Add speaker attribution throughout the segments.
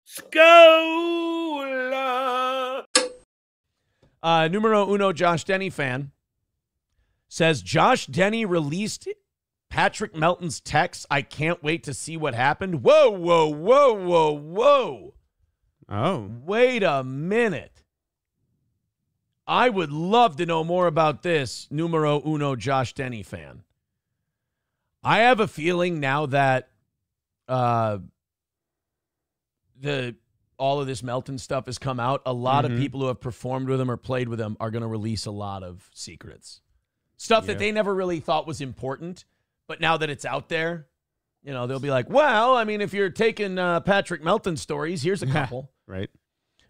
Speaker 1: Scola.
Speaker 2: Numero uno Josh Denny fan says, Josh Denny released Patrick Melton's text. I can't wait to see what happened. Whoa, whoa, whoa, whoa, whoa.
Speaker 3: Oh.
Speaker 2: Wait a minute. I would love to know more about this, numero uno Josh Denny fan. I have a feeling now that all of this Melton stuff has come out, a lot of people who have performed with him or played with him are going to release a lot of secrets. Stuff that they never really thought was important, but now that it's out there, you know, they'll be like, well, I mean, if you're taking Patrick Melton stories, here's a couple.
Speaker 3: Right.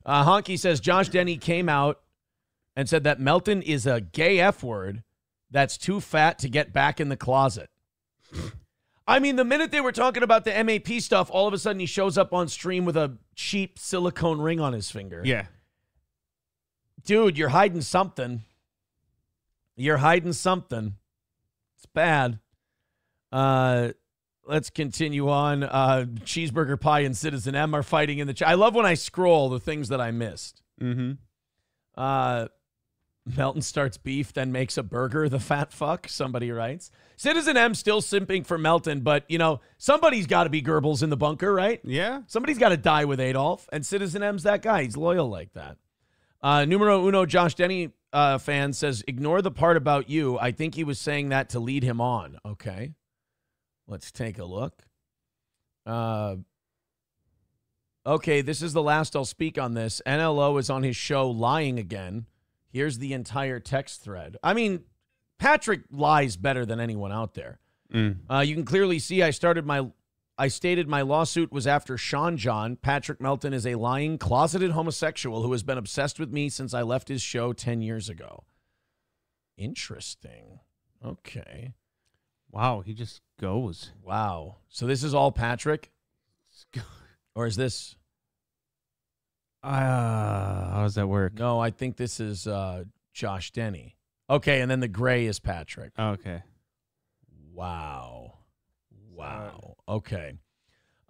Speaker 2: Honky says Josh Denny came out and said that Melton is a gay F word that's too fat to get back in the closet. I mean, the minute they were talking about the MAP stuff, all of a sudden he shows up on stream with a cheap silicone ring on his finger.
Speaker 3: Yeah.
Speaker 2: Dude, you're hiding something. You're hiding something. It's bad. Let's continue on. Cheeseburger Pie and Citizen M are fighting in the chat. I love when I scroll the things that I missed. Melton starts beef, then makes a burger, the fat fuck, somebody writes. Citizen M still simping for Melton, but, you know, somebody's got to be Goebbels in the bunker, right?
Speaker 3: Yeah.
Speaker 2: Somebody's got to die with Adolf, and Citizen M's that guy. He's loyal like that. Numero uno Josh Denny fan says, ignore the part about you. I think he was saying that to lead him on. Okay. Let's take a look. Okay, this is the last I'll speak on this. NLO is on his show lying again. Here's the entire text thread. I mean, Patrick lies better than anyone out there. You can clearly see I stated my lawsuit was after Sean John. Patrick Melton is a lying, closeted homosexual who has been obsessed with me since I left his show 10 years ago. Interesting. Okay.
Speaker 3: Wow, he just goes.
Speaker 2: Wow. So this is all Patrick? Or is this...
Speaker 3: how does that work?
Speaker 2: No, I think this is Josh Denny. Okay, and then the gray is Patrick.
Speaker 3: Okay.
Speaker 2: Wow. Okay.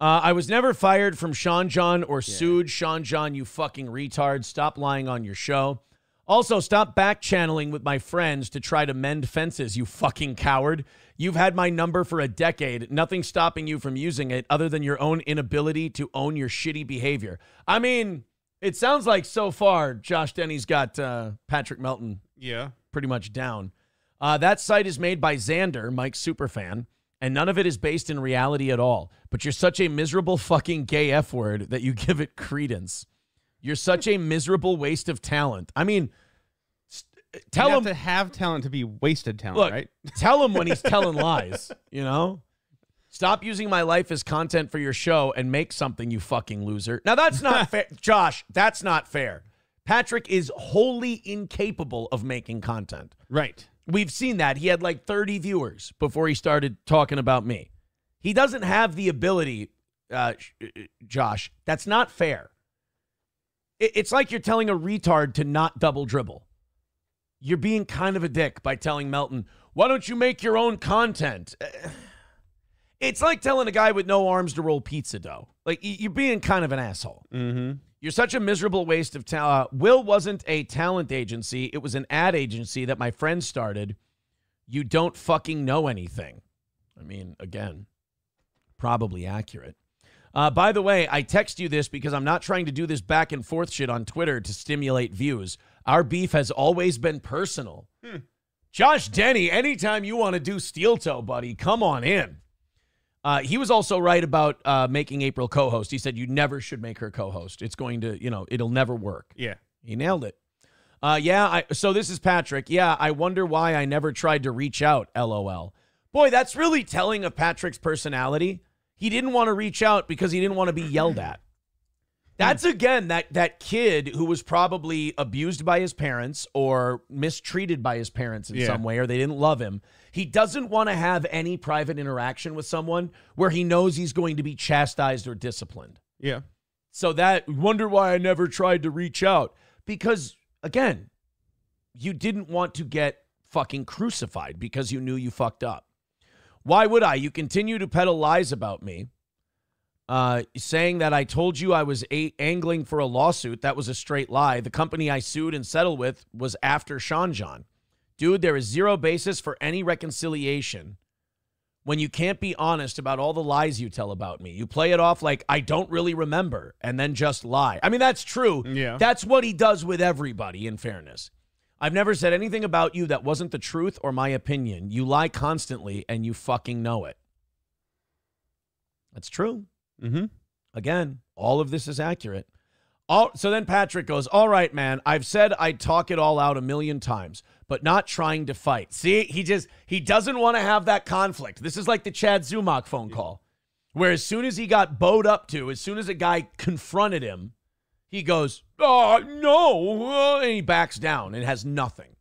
Speaker 2: I was never fired from Sean John or sued Sean John, you fucking retard. Stop lying on your show. Also, stop back-channeling with my friends to try to mend fences, you fucking coward. You've had my number for a decade. Nothing stopping you from using it other than your own inability to own your shitty behavior. I mean... It sounds like so far Josh Denny's got Patrick Melton pretty much down. That site is made by Xander, Mike's superfan, and none of it is based in reality at all. But you're such a miserable fucking gay F word that you give it credence. You're such a miserable waste of talent. I mean, tell him
Speaker 3: to have talent to be wasted talent,
Speaker 2: look,
Speaker 3: right?
Speaker 2: Tell him when he's telling lies, you know? Stop using my life as content for your show and make something, you fucking loser. Now, that's not fair. Josh, that's not fair. Patrick is wholly incapable of making content.
Speaker 3: Right.
Speaker 2: We've seen that. He had like 30 viewers before he started talking about me. He doesn't have the ability, Josh. That's not fair. It's like you're telling a retard to not double dribble. You're being kind of a dick by telling Melton, why don't you make your own content? It's like telling a guy with no arms to roll pizza dough. Like, you're being kind of an asshole. You're such a miserable waste of talent. Will wasn't a talent agency. It was an ad agency that my friend started. You don't fucking know anything. I mean, again, probably accurate. By the way, I text you this because I'm not trying to do this back and forth shit on Twitter to stimulate views. Our beef has always been personal. Josh Denny, anytime you want to do steel toe, buddy, come on in. He was also right about making April co-host. He said you never should make her co-host. It's going to, you know, it'll never work.
Speaker 3: Yeah.
Speaker 2: He nailed it. So this is Patrick. Yeah, I wonder why I never tried to reach out, LOL. Boy, that's really telling of Patrick's personality. He didn't want to reach out because he didn't want to be yelled at. That's, again, that kid who was probably abused by his parents or mistreated by his parents in some way, or they didn't love him. He doesn't want to have any private interaction with someone where he knows he's going to be chastised or disciplined.
Speaker 3: Yeah.
Speaker 2: So wonder why I never tried to reach out. Because, again, you didn't want to get fucking crucified because you knew you fucked up. Why would I? You continue to peddle lies about me. saying that I told you I was angling for a lawsuit. That was a straight lie. The company I sued and settled with was after Sean John. Dude, there is zero basis for any reconciliation when you can't be honest about all the lies you tell about me. You play it off like I don't really remember and then just lie. I mean, that's true.
Speaker 3: Yeah.
Speaker 2: That's what he does with everybody, in fairness. I've never said anything about you that wasn't the truth or my opinion. You lie constantly and you fucking know it. That's true.
Speaker 3: Mm-hmm.
Speaker 2: Again, all of this is accurate. So then Patrick goes, all right, man, I've said I'd talk it all out a million times, but not trying to fight. See, he doesn't want to have that conflict. This is like the Chad Zumach phone call, where as soon as he got bowed up to, as soon as a guy confronted him, he goes, oh, no, and he backs down and has nothing.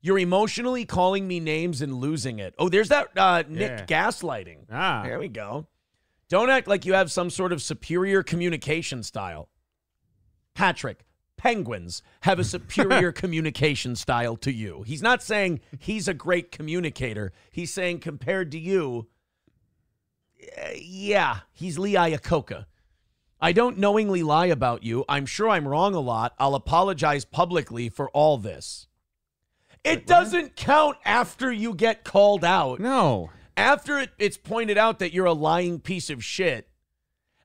Speaker 2: You're emotionally calling me names and losing it. Oh, there's that Nick gaslighting. There we go. Don't act like you have some sort of superior communication style. Patrick, penguins have a superior communication style to you. He's not saying he's a great communicator. He's saying compared to you, yeah, he's Lee Iacocca. I don't knowingly lie about you. I'm sure I'm wrong a lot. I'll apologize publicly for all this. It doesn't count after you get called out.
Speaker 3: No.
Speaker 2: After it's pointed out that you're a lying piece of shit.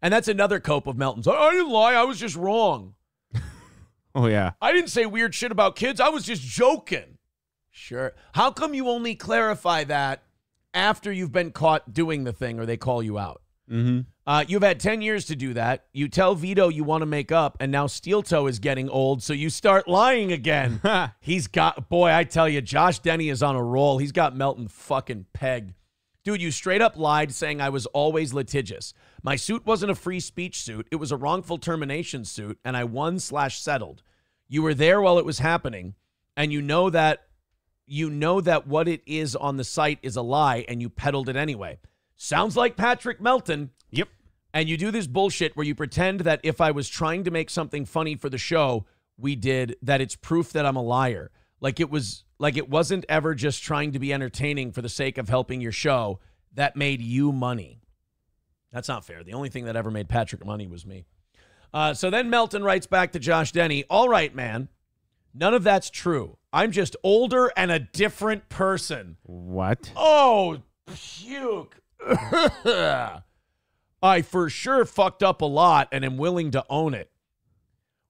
Speaker 2: And that's another cope of Melton's. I didn't lie. I was just wrong.
Speaker 3: Oh, yeah.
Speaker 2: I didn't say weird shit about kids. I was just joking. Sure. How come you only clarify that after you've been caught doing the thing or they call you out?
Speaker 3: Mm-hmm.
Speaker 2: You've had 10 years to do that. You tell Vito you want to make up, and now Steel Toe is getting old, so you start lying again. Boy, I tell you, Josh Denny is on a roll. He's got Melton fucking pegged. Dude, you straight up lied saying I was always litigious. My suit wasn't a free speech suit. It was a wrongful termination suit, and I won/settled. You were there while it was happening, and you know that what it is on the site is a lie, and you peddled it anyway. Sounds like Patrick Melton.
Speaker 3: Yep.
Speaker 2: And you do this bullshit where you pretend that if I was trying to make something funny for the show, that it's proof that I'm a liar. Like it wasn't ever just trying to be entertaining for the sake of helping your show that made you money. That's not fair. The only thing that ever made Patrick money was me. So then Melton writes back to Josh Denny, all right, man, none of that's true. I'm just older and a different person.
Speaker 3: What?
Speaker 2: Oh, puke. I for sure fucked up a lot and am willing to own it.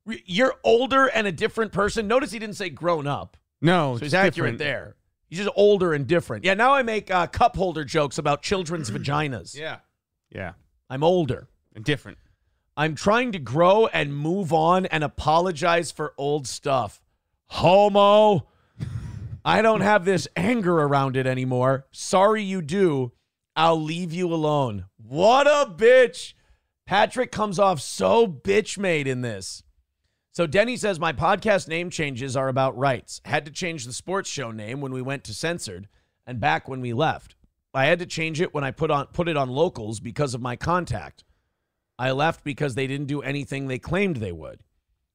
Speaker 2: You're older and a different person. Notice he didn't say grown up.
Speaker 3: No,
Speaker 2: so he's accurate there. He's just older and different. Yeah, now I make cup holder jokes about children's vaginas.
Speaker 3: Yeah.
Speaker 2: I'm older.
Speaker 3: And different.
Speaker 2: I'm trying to grow and move on and apologize for old stuff. Homo. I don't have this anger around it anymore. Sorry you do. I'll leave you alone. What a bitch. Patrick comes off so bitch-made in this. So Denny says, my podcast name changes are about rights. Had to change the sports show name when we went to censored and back when we left. I had to change it when I put it on locals because of my contact. I left because they didn't do anything they claimed they would.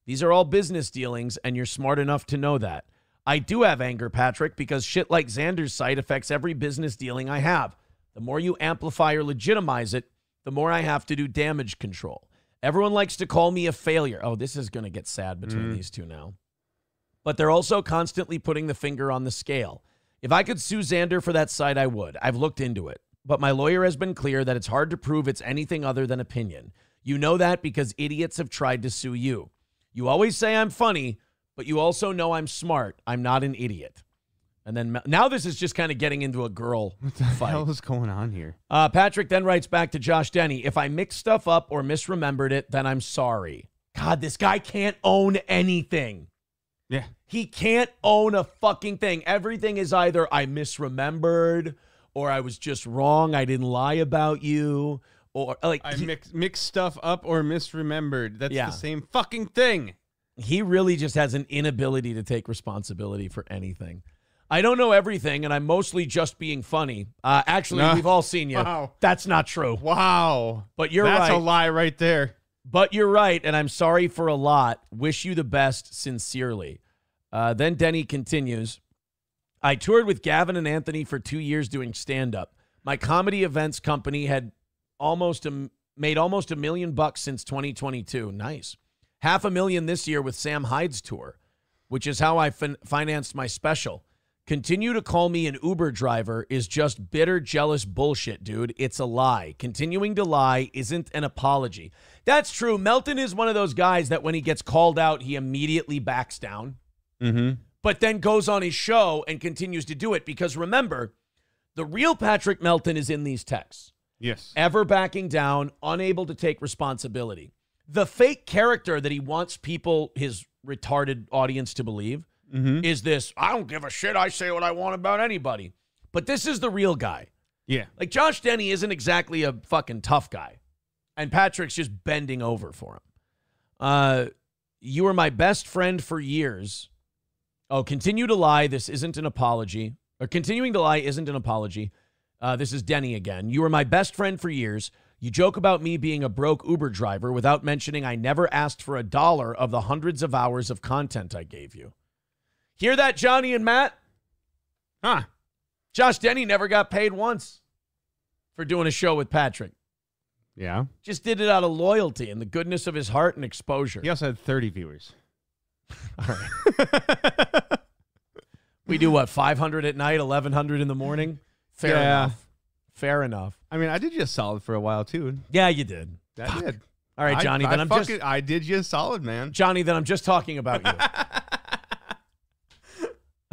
Speaker 2: These are all business dealings, and you're smart enough to know that. I do have anger, Patrick, because shit like Xander's site affects every business dealing I have. The more you amplify or legitimize it, the more I have to do damage control. Everyone likes to call me a failure. Oh, this is going to get sad between these two now. But they're also constantly putting the finger on the scale. If I could sue Xander for that site, I would. I've looked into it. But my lawyer has been clear that it's hard to prove it's anything other than opinion. You know that because idiots have tried to sue you. You always say I'm funny, but you also know I'm smart. I'm not an idiot. And then now this is just kind of getting into a girl
Speaker 3: What the
Speaker 2: fight.
Speaker 3: hell is going on here?
Speaker 2: Patrick then writes back to Josh Denny, if I mixed stuff up or misremembered it, then I'm sorry. God, this guy can't own anything.
Speaker 3: Yeah.
Speaker 2: He can't own a fucking thing. Everything is either I misremembered or I was just wrong. I didn't lie about you. Or like
Speaker 3: I mixed stuff up or misremembered. That's the same fucking thing.
Speaker 2: He really just has an inability to take responsibility for anything. I don't know everything, and I'm mostly just being funny. Actually, we've all seen you.
Speaker 3: Wow.
Speaker 2: That's not true.
Speaker 3: Wow.
Speaker 2: But you're right.
Speaker 3: That's a lie right there.
Speaker 2: But you're right, and I'm sorry for a lot. Wish you the best, sincerely. Then Denny continues, I toured with Gavin and Anthony for 2 years doing stand-up. My comedy events company had almost Made almost $1 million since 2022. Nice. $500,000 this year with Sam Hyde's tour, which is how I financed my special. Continue to call me an Uber driver is just bitter, jealous bullshit, dude. It's a lie. Continuing to lie isn't an apology. That's true. Melton is one of those guys that when he gets called out, he immediately backs down, but then goes on his show and continues to do it. Because remember, the real Patrick Melton is in these texts.
Speaker 3: Yes.
Speaker 2: Ever backing down, unable to take responsibility. The fake character that he wants people, his retarded audience, to believe is this, I don't give a shit, I say what I want about anybody. But this is the real guy.
Speaker 3: Yeah.
Speaker 2: Like, Josh Denny isn't exactly a fucking tough guy. And Patrick's just bending over for him. You were my best friend for years. Oh, continue to lie. This isn't an apology. Or continuing to lie isn't an apology. This is Denny again. You were my best friend for years. You joke about me being a broke Uber driver without mentioning I never asked for $1 of the hundreds of hours of content I gave you. Hear that, Johnny and Matt?
Speaker 3: Huh.
Speaker 2: Josh Denny never got paid once for doing a show with Patrick.
Speaker 3: Yeah.
Speaker 2: Just did it out of loyalty and the goodness of his heart and exposure.
Speaker 3: He also had 30 viewers.
Speaker 2: All right. We do what, 500 at night, 1,100 in the morning? Fair enough. Fair enough.
Speaker 3: I mean, I did you a solid for a while, too.
Speaker 2: Yeah, you did.
Speaker 3: I did.
Speaker 2: All right, Johnny,
Speaker 3: I did you a solid, man.
Speaker 2: Johnny, then I'm just talking about you.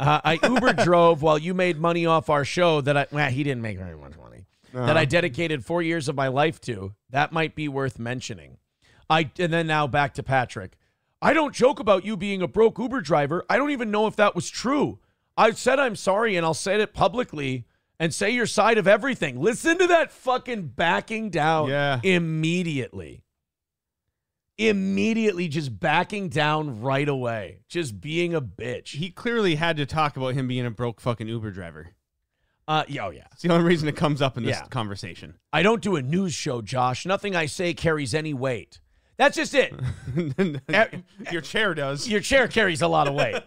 Speaker 2: I Uber drove while you made money off our show he didn't make very much money, that I dedicated 4 years of my life to. That might be worth mentioning. And then now back to Patrick. I don't joke about you being a broke Uber driver. I don't even know if that was true. I said I'm sorry, and I'll say it publicly and say your side of everything. Listen to that fucking backing down immediately. Immediately just backing down right away. Just being a bitch.
Speaker 3: He clearly had to talk about him being a broke fucking Uber driver.
Speaker 2: Yeah.
Speaker 3: It's the only reason it comes up in this conversation.
Speaker 2: I don't do a news show, Josh. Nothing I say carries any weight. That's just it.
Speaker 3: Your chair does.
Speaker 2: Your chair carries a lot of weight.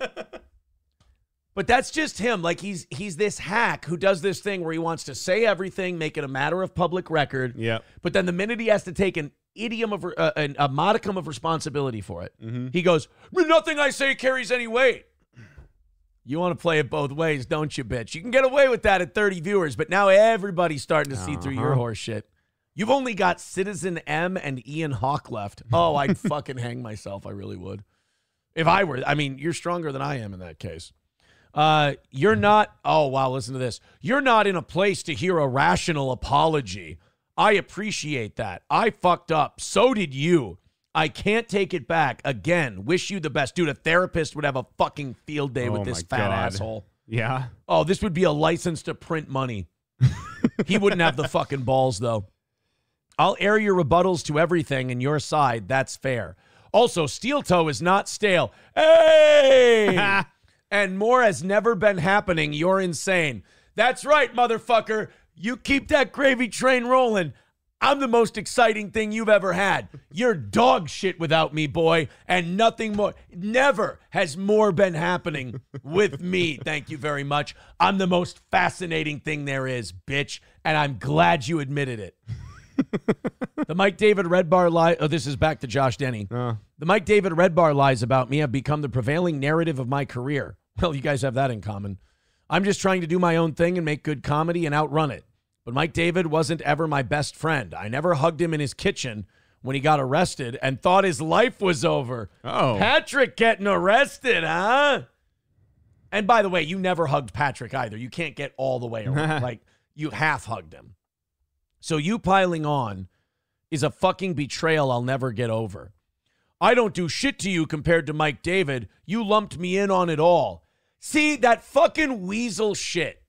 Speaker 2: But that's just him. Like, he's this hack who does this thing where he wants to say everything, make it a matter of public record.
Speaker 3: Yeah.
Speaker 2: But then the minute he has to take a modicum of responsibility for it, he goes, nothing I say carries any weight. You want to play it both ways, don't you, bitch? You can get away with that at 30 viewers, but now everybody's starting to see through your horse shit. You've only got Citizen M and Ian Hawk left. Oh, I'd fucking hang myself. I really would. If I were, I mean, you're stronger than I am in that case. You're not, oh, wow, listen to this. You're not in a place to hear a rational apology. I appreciate that. I fucked up. So did you. I can't take it back. Again, wish you the best. Dude, a therapist would have a fucking field day with this fat asshole.
Speaker 3: Yeah.
Speaker 2: Oh, this would be a license to print money. He wouldn't have the fucking balls, though. I'll air your rebuttals to everything and your side. That's fair. Also, Steel Toe is not stale. Hey! And more has never been happening. You're insane. That's right, motherfucker. You keep that gravy train rolling. I'm the most exciting thing you've ever had. You're dog shit without me, boy, and nothing more. Never has more been happening with me. Thank you very much. I'm the most fascinating thing there is, bitch, and I'm glad you admitted it. The Mike David Red Bar lie. Oh, this is back to Josh Denny. The Mike David Red Bar lies about me have become the prevailing narrative of my career. Well, you guys have that in common. I'm just trying to do my own thing and make good comedy and outrun it. But Mike David wasn't ever my best friend. I never hugged him in his kitchen when he got arrested and thought his life was over.
Speaker 3: Oh.
Speaker 2: Patrick getting arrested, huh? And by the way, you never hugged Patrick either. You can't get all the way around. Like, you half hugged him. So you piling on is a fucking betrayal I'll never get over. I don't do shit to you compared to Mike David. You lumped me in on it all. See, that fucking weasel shit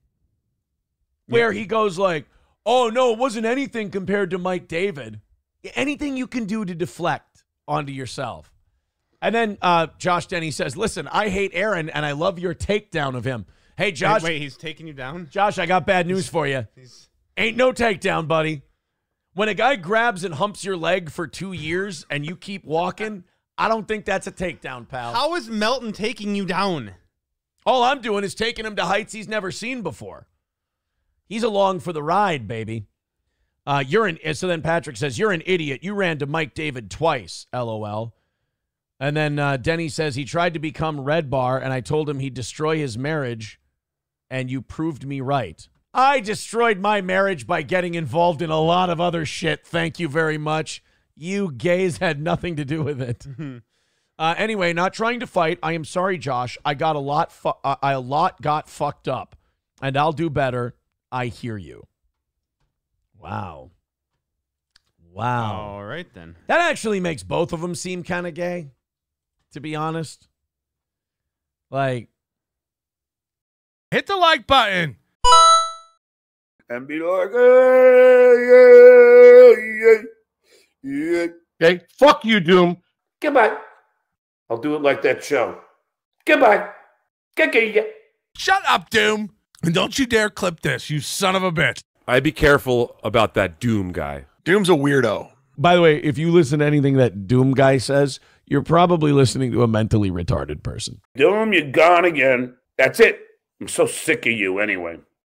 Speaker 2: where he goes like, oh, no, it wasn't anything compared to Mike David. Anything you can do to deflect onto yourself. And then Josh Denny says, listen, I hate Aaron and I love your takedown of him. Hey, Josh.
Speaker 3: Wait, he's taking you down?
Speaker 2: Josh, I got bad news for you. Ain't no takedown, buddy. When a guy grabs and humps your leg for 2 years and you keep walking, I don't think that's a takedown, pal.
Speaker 3: How is Melton taking you down?
Speaker 2: All I'm doing is taking him to heights he's never seen before. He's along for the ride, baby. So then Patrick says, you're an idiot. You ran to Mike David twice, LOL. And then Denny says he tried to become Red Bar, and I told him he'd destroy his marriage, and you proved me right. I destroyed my marriage by getting involved in a lot of other shit. Thank you very much. You gays had nothing to do with it. Anyway, not trying to fight. I am sorry, Josh. I got a lot got fucked up, and I'll do better. I hear you. Wow.
Speaker 3: All right, then.
Speaker 2: That actually makes both of them seem kind of gay, to be honest. Like,
Speaker 1: hit the like button.
Speaker 4: And be like, hey, yeah.
Speaker 5: Okay, fuck you, Doom.
Speaker 4: Goodbye. I'll do it like that show. Goodbye.
Speaker 1: Shut up, Doom. And don't you dare clip this, you son of a bitch.
Speaker 6: I'd be careful about that Doom guy.
Speaker 7: Doom's a weirdo.
Speaker 2: by the way, if you listen to anything that Doom guy says, you're probably listening to a mentally retarded person.
Speaker 4: Doom, you're gone again. That's it. I'm so sick of you anyway.